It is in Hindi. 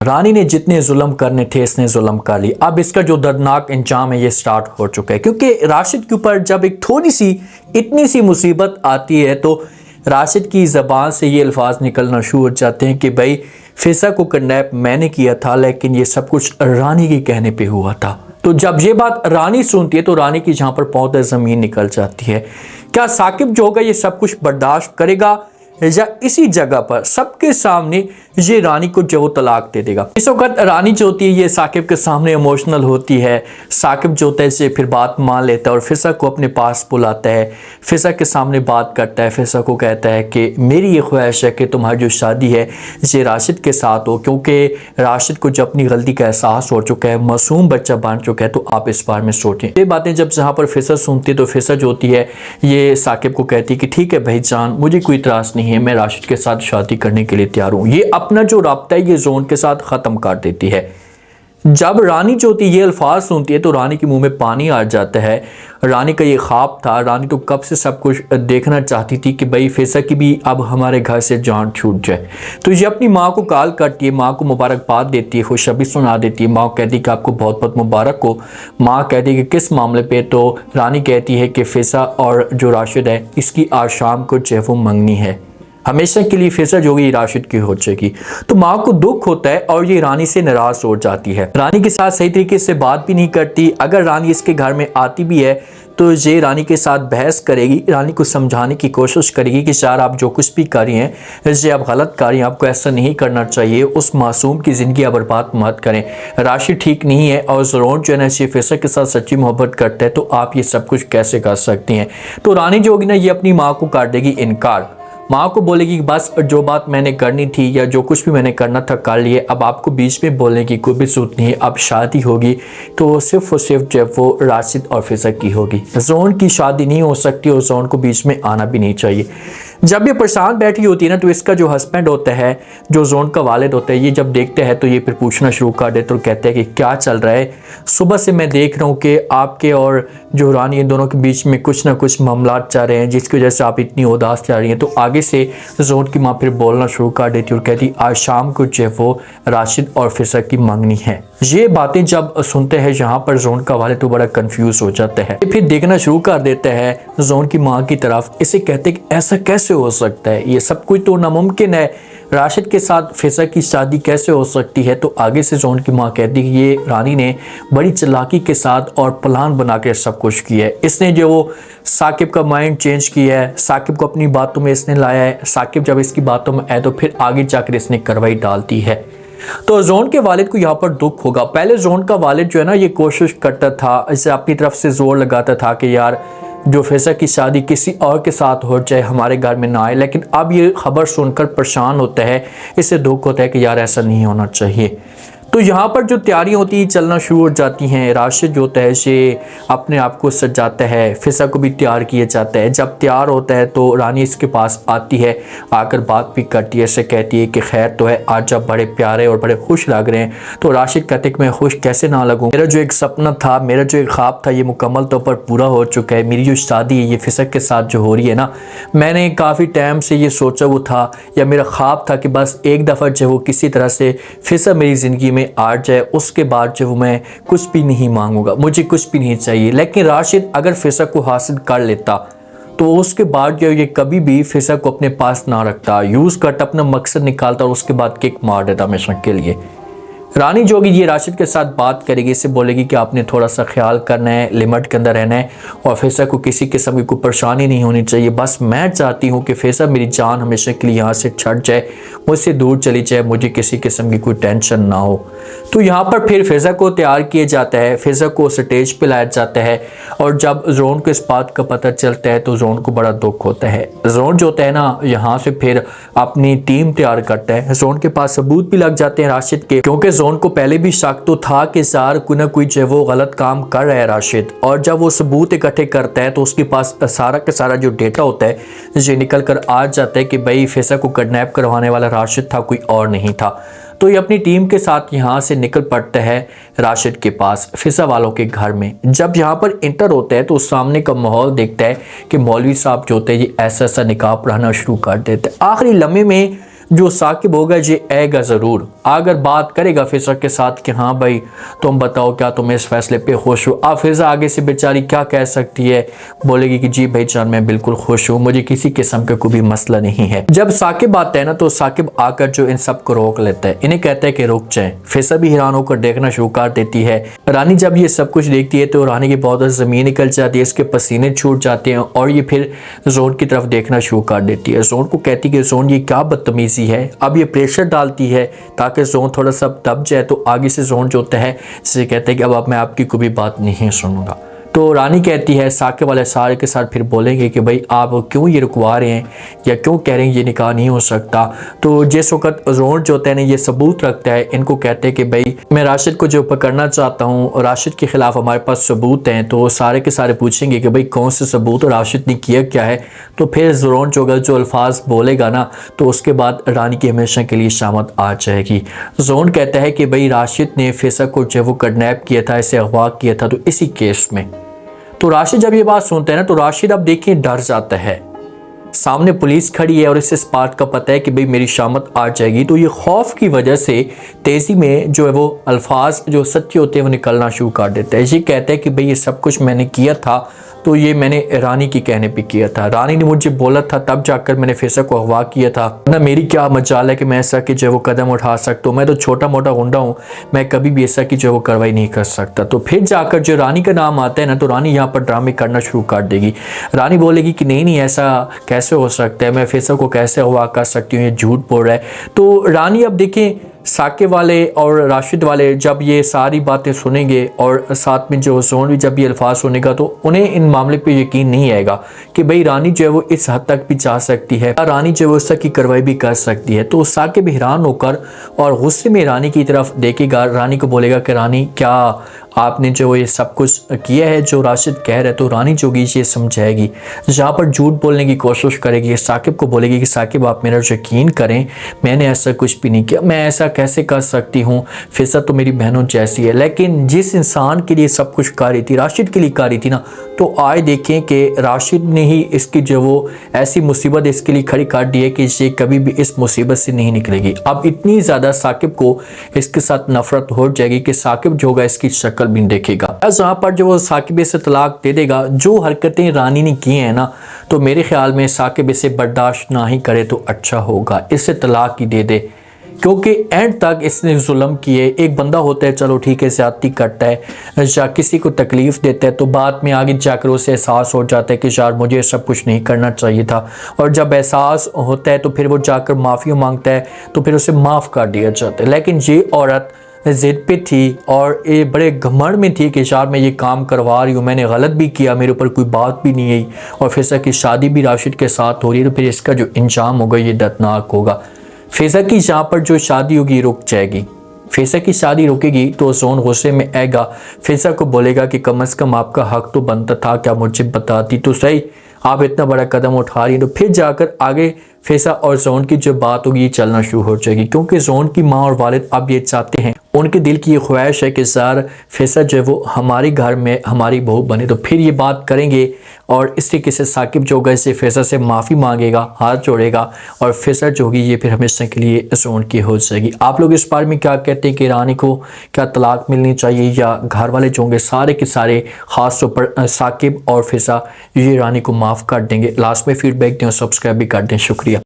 रानी ने जितने जुल्म करने थे इसने जुल्म कर ली। अब इसका जो दर्दनाक अंजाम है ये स्टार्ट हो चुका है, क्योंकि राशिद के ऊपर जब एक थोड़ी सी इतनी सी मुसीबत आती है तो राशिद की ज़बान से ये अल्फाज निकलना शुरू हो जाते हैं कि भाई फिजा को किडनैप मैंने किया था, लेकिन ये सब कुछ रानी के कहने पे हुआ था। तो जब ये बात रानी सुनती है तो रानी की जहाँ पर पौधा ज़मीन निकल जाती है। क्या साकिब जो होगा ये सब कुछ बर्दाश्त करेगा या इसी जगह पर सबके सामने ये रानी को जो तलाक दे देगा। इस वक्त रानी जो होती है ये साकिब के सामने इमोशनल होती है। साकिब जो होता है इसे फिर बात मान लेता है और फिजा को अपने पास बुलाता है, फिजा के सामने बात करता है, फिजा को कहता है कि मेरी ये ख्वाहिश है कि तुम्हारी जो शादी है ये राशिद के साथ हो, क्योंकि राशिद को जब अपनी गलती का एहसास हो चुका है, मासूम बच्चा बन चुका है, तो आप इस बारे में सोचें। ये बातें जब जहाँ पर फिजा सुनती है तो फिजा जो होती है ये साकिब को कहती है कि ठीक है भाई जान, मुझे कोई इतराज़ नहीं है, मैं राशिद के साथ शादी करने के लिए तैयार हूं। ये अपना जो राब्ता है ये जोन के साथ खत्म कर देती है। जब रानी जो होती है ये अल्फाज सुनती है तो रानी के मुंह में पानी आ जाता है। रानी का ये ख्वाब था, रानी तो कब से सब कुछ देखना चाहती थी कि भाई फिजा की भी अब हमारे घर से जान छूट जाए। तो ये अपनी माँ को कॉल करती है, माँ को मुबारकबाद देती है, खुशखबरी सुना देती है। माँ कहती है कि आपको बहुत बहुत मुबारक हो। माँ कहती है कि किस मामले पे? तो रानी कहती है कि फिजा और जो राशिद है इसकी आज शाम को जो है वो मंगनी है, हमेशा के लिए फिजा जो होगी राशिद की हो जाएगी। तो माँ को दुख होता है और ये रानी से नाराज हो जाती है, रानी के साथ सही तरीके से बात भी नहीं करती। अगर रानी इसके घर में आती भी है तो ये रानी के साथ बहस करेगी, रानी को समझाने की कोशिश करेगी कि यार आप जो कुछ भी कर रही हैं ये आप गलत कर रही हैं, आपको ऐसा नहीं करना चाहिए, उस मासूम की ज़िंदगी आप बर्बाद मत करें, राशि ठीक नहीं है और ज़रूर जो है ना फिजा के साथ सच्ची मोहब्बत करता है, तो आप ये सब कुछ कैसे कर सकती हैं। तो रानी जो होगी ना ये अपनी माँ को कर देगी इनकार। माँ को बोलेगी कि बस जो बात मैंने करनी थी या जो कुछ भी मैंने करना था कर लिए, अब आपको बीच में बोलने की कोई भी जरूरत नहीं है। अब शादी होगी तो सिर्फ और सिर्फ जब वो राशिद और फिजा की होगी, जोन की शादी नहीं हो सकती और जोन को बीच में आना भी नहीं चाहिए। जब ये परेशान बैठी होती है ना तो इसका जो हस्बैंड होता है, जो जोन का वालिद होता है, ये जब देखते हैं तो ये फिर पूछना शुरू कर देते और कहते हैं कि क्या चल रहा है, सुबह से मैं देख रहा हूँ कि आपके और जो रानी इन दोनों के बीच में कुछ ना कुछ मामलात चल रहे हैं जिसकी वजह से आप इतनी उदास जा रही हैं। तो आगे से जोन की माँ फिर बोलना शुरू कर देती और कहती आज शाम को जो है वो राशिद और फिजा की मंगनी है। ये बातें जब सुनते हैं यहाँ पर जोन का वालिद तो बड़ा कंफ्यूज हो जाता है, फिर देखना शुरू कर देता है जोन की माँ की तरफ। इसे कहते कि ऐसा कैसे हो सकता है, ये सब कुछ तो नामुमकिन है, राशिद के साथ फिजा की शादी कैसे हो सकती है। तो आगे से जोन की माँ कहती है कि ये रानी ने बड़ी चालाकी के साथ और प्लान बना के सब कुछ किया है, इसने जो वो साकिब का माइंड चेंज किया है, साकिब को अपनी बातों में इसने लाया है। साकिब जब इसकी बातों में आए तो फिर आगे जाकर इसने कार्रवाई डालती है। तो जोन के वालिद को यहाँ पर दुख होगा। पहले जोन का वालिद जो है ना ये कोशिश करता था, इसे अपनी तरफ से जोर लगाता था कि यार जो फिजा की शादी किसी और के साथ हो जाए, हमारे घर में ना आए, लेकिन अब ये खबर सुनकर परेशान होता है, इससे दुख होता है कि यार ऐसा नहीं होना चाहिए। तो यहाँ पर जो तैयारियाँ होती है चलना शुरू हो जाती हैं। राशिद जो होता है ये अपने आप को सजाता है, फिजा को भी तैयार किया जाता है। जब तैयार होता है तो रानी इसके पास आती है, आकर बात भी करती है, इससे कहती है कि खैर तो है, आज आप बड़े प्यारे और बड़े खुश लग रहे हैं। तो राशिद कहते हैं कि मैं खुश कैसे ना लगूँ, मेरा जो एक सपना था, मेरा जो एक ख्वाब था ये मुकम्मल तौर पर पूरा हो चुका है। मेरी जो शादी है ये फिजा के साथ जो हो रही है ना, मैंने काफ़ी टाइम से ये सोचा वो था या मेरा ख्वाब था कि बस एक दफ़ा जो वो किसी तरह से फिजा मेरी ज़िंदगी में आ जाए, उसके बाद जो मैं कुछ भी नहीं मांगूंगा, मुझे कुछ भी नहीं चाहिए। लेकिन राशिद अगर फिजा को हासिल कर लेता तो उसके बाद जो ये कभी भी फिजा को अपने पास ना रखता, यूज़ करता, अपना मकसद निकालता और उसके बाद किक मार देता हमेशा के लिए। रानी जो होगी ये राशिद के साथ बात करेगी, इससे बोलेगी कि आपने थोड़ा सा ख्याल करना है, लिमिट के अंदर रहना है और फिजा को किसी किस्म की कोई परेशानी नहीं होनी चाहिए। बस मैं चाहती हूँ कि फिजा मेरी जान हमेशा के लिए यहाँ से छट जाए, मुझसे दूर चली जाए, मुझे किसी किस्म की कोई टेंशन ना हो। तो यहाँ पर फिर फिजा को तैयार किया जाता है, फिजा को स्टेज पर लाया जाता है और जब जोन को इस बात का पता चलता है तो जोन को बड़ा दुख होता है। जोन जो होता है ना यहाँ से फिर अपनी टीम तैयार करता है। जोन के पास सबूत भी लग जाते हैं राशिद के, क्योंकि जोन को पहले भी शक तो था कि सार कोई ना कोई जो वो गलत काम कर रहा है राशिद, और जब वो सबूत इकट्ठे करता है तो उसके पास सारा का सारा जो डेटा होता है ये निकल कर आ जाता है कि भाई फिजा को किडनैप करवाने वाला राशिद था, कोई और नहीं था। तो ये अपनी टीम के साथ यहाँ से निकल पड़ता है राशिद के पास, फिजा वालों के घर में। जब यहाँ पर इंटर होता है तो सामने का माहौल देखता है कि मौलवी साहब जो होते हैं ये ऐसा निकाब पढ़ाना शुरू कर देते हैं। आखिरी लम्हे में जो साकिब होगा ये आएगा ज़रूर, अगर बात करेगा फिजा के साथ कि हाँ भाई तुम बताओ क्या तुम इस फैसले पे खुश हो, अब फिजा आगे से बेचारी क्या कह सकती है, बोलेगी कि जी भाई जान मैं बिल्कुल खुश हूँ, मुझे किसी किस्म का कोई भी मसला नहीं है। जब साकिब आता है ना तो साकिब आकर जो इन सब को रोक लेता है, इन्हें कहता है कि रुक जाए। फिजा भी हैरान होकर देखना शुरू कर देती है। रानी जब ये सब कुछ देखती है तो रानी की बहुत ज़मीन निकल जाती है, इसके पसीने छूट जाते हैं और ये फिर जोन की तरफ देखना शुरू कर देती है। जोन को कहती है कि जोन ये क्या बदतमीजी है। अब ये प्रेशर डालती है ताकि जोन थोड़ा सा दब जाए, तो आगे से जोन जो होता है जिसे कहते हैं कि अब मैं आपकी कोई भी बात नहीं सुनूंगा। तो रानी कहती है, साकिब वाले सारे के साथ फिर बोलेंगे कि भाई आप क्यों ये रुकवा रहे हैं या क्यों कह रहे हैं ये निकाह नहीं हो सकता। तो जिस वक्त जोन जो होता है ना ये सबूत रखता है, इनको कहते हैं कि भाई मैं राशिद को जो पकड़ना चाहता हूँ, राशिद के खिलाफ हमारे पास सबूत हैं। तो सारे के सारे पूछेंगे कि भाई कौन से सबूत और राशिद ने किया क्या है। तो फिर जोन जो अल्फाज बोलेगा ना तो उसके बाद रानी की हमेशा के लिए शामत आ जाएगी। जोन कहता है कि भाई राशिद ने फिजा को जब वो किडनैप किया था, इसे अगवा किया था, तो इसी केस में। तो राशिद जब ये बात सुनते हैं ना तो राशिद अब देखिए डर जाता है। सामने पुलिस खड़ी है और इसे इस बात का पता है कि भाई मेरी शामत आ जाएगी। तो ये खौफ की वजह से तेज़ी में जो है वो अल्फाज जो सच्चे होते हैं वो निकलना शुरू कर देता है। ये कहता है कि भाई ये सब कुछ मैंने किया था तो ये मैंने रानी के कहने पे किया था, रानी ने मुझे बोला था तब जाकर मैंने फिजा को अगवा किया था, ना मेरी क्या मजाल है कि मैं ऐसा कि जो वो कदम उठा सकता हूँ, मैं तो छोटा मोटा गुंडा हूँ, मैं कभी भी ऐसा कि जो वो कार्रवाई नहीं कर सकता। तो फिर जाकर जो रानी का नाम आता है ना तो रानी यहाँ पर ड्रामे करना शुरू कर देगी। रानी बोलेगी कि नहीं ऐसा कैसे हो सकता है, मैं फिजा को कैसे अगवा कर सकती हूँ, ये झूठ बोल रहा है। तो रानी अब देखें साकिब वाले और राशिद वाले जब ये सारी बातें सुनेंगे और साथ में जो जोन भी जब ये अल्फाज सुनेगा तो उन्हें इन मामले पे यकीन नहीं आएगा कि भाई रानी जो है वो इस हद तक भी जा सकती है, रानी जो है वो इस तक की कार्रवाई भी कर सकती है। तो साकिब हैरान होकर और गुस्से में रानी की तरफ देखेगा, रानी को बोलेगा कि रानी क्या आपने जो ये सब कुछ किया है जो राशिद कह रहे, तो रानी जो होगी ये समझाएगी, जहाँ पर झूठ बोलने की कोशिश करेगी, साकिब को बोलेगी कि साकिब आप मेरा यकीन करें मैंने ऐसा कुछ भी नहीं किया, मैं ऐसा कैसे कर सकती हूँ, फिजा तो मेरी बहनों जैसी है। लेकिन जिस इंसान के लिए सब कुछ कर रही थी, राशिद के लिए कर रही थी ना, तो आए देखें कि राशिद ने ही इसकी जो वो ऐसी मुसीबत इसके लिए खड़ी कर दी है कि ये कभी भी इस मुसीबत से नहीं निकलेगी। अब इतनी ज़्यादा साकिब को इसके साथ नफरत हो जाएगी कि साकिब जो होगा इसकी शक्ल भी देखेगा। जहाँ पर जो वो साकिब से तलाक दे देगा, जो हरकतें रानी ने की हैं ना, तो मेरे ख्याल में साकिब इसे बर्दाश्त ना ही करे तो अच्छा होगा, इससे तलाक ही दे दे, क्योंकि एंड तक इसने जुल्म किए। एक बंदा होता है चलो ठीक है ज्यादती करता है या किसी को तकलीफ देता है, तो बाद में आगे जाकर उसे एहसास हो जाता है कि यार मुझे सब कुछ नहीं करना चाहिए था, और जब एहसास होता है तो फिर वो जाकर माफ़ी मांगता है तो फिर उसे माफ़ कर दिया जाता है। लेकिन ये औरत जिद पे थी और ये बड़े घमंड में थी कि यार मैं ये काम करवा रही हूँ, मैंने गलत भी किया, मेरे ऊपर कोई बात भी नहीं आई, और फिजा की शादी भी राशिद के साथ हो रही है, तो फिर इसका जो इंजाम होगा ये दर्दनाक होगा। फिजा की जहाँ पर जो शादी होगी रुक जाएगी, फिजा की शादी रुकेगी तो जोन गुस्से में आएगा, फिजा को बोलेगा कि कम से कम आपका हक तो बनता था, क्या मुझे बताती तो सही, आप इतना बड़ा कदम उठा रही हैं। तो फिर जाकर आगे फिजा और जोन की जो बात होगी ये चलना शुरू हो जाएगी, क्योंकि जोन की माँ और वालिद अब ये चाहते हैं, उनके दिल की ये ख्वाहिश है कि ज़ार फिजा जो है वो हमारे घर में हमारी बहू बने। तो फिर ये बात करेंगे और इस तरीके से साकिब जो होगा इसे फिजा से माफ़ी मांगेगा, हाथ जोड़ेगा, और फिजा जो होगी ये फिर हमेशा के लिए जोन की हो जाएगी। आप लोग इस बारे में क्या कहते हैं कि रानी को क्या तलाक मिलनी चाहिए या घर वाले जो होंगे सारे के सारे ख़ास तौर पर साकिब और फिजा ये रानी को माफ़ कर देंगे? लास्ट में फीडबैक दें और सब्सक्राइब भी कर दें। शुक्रिया।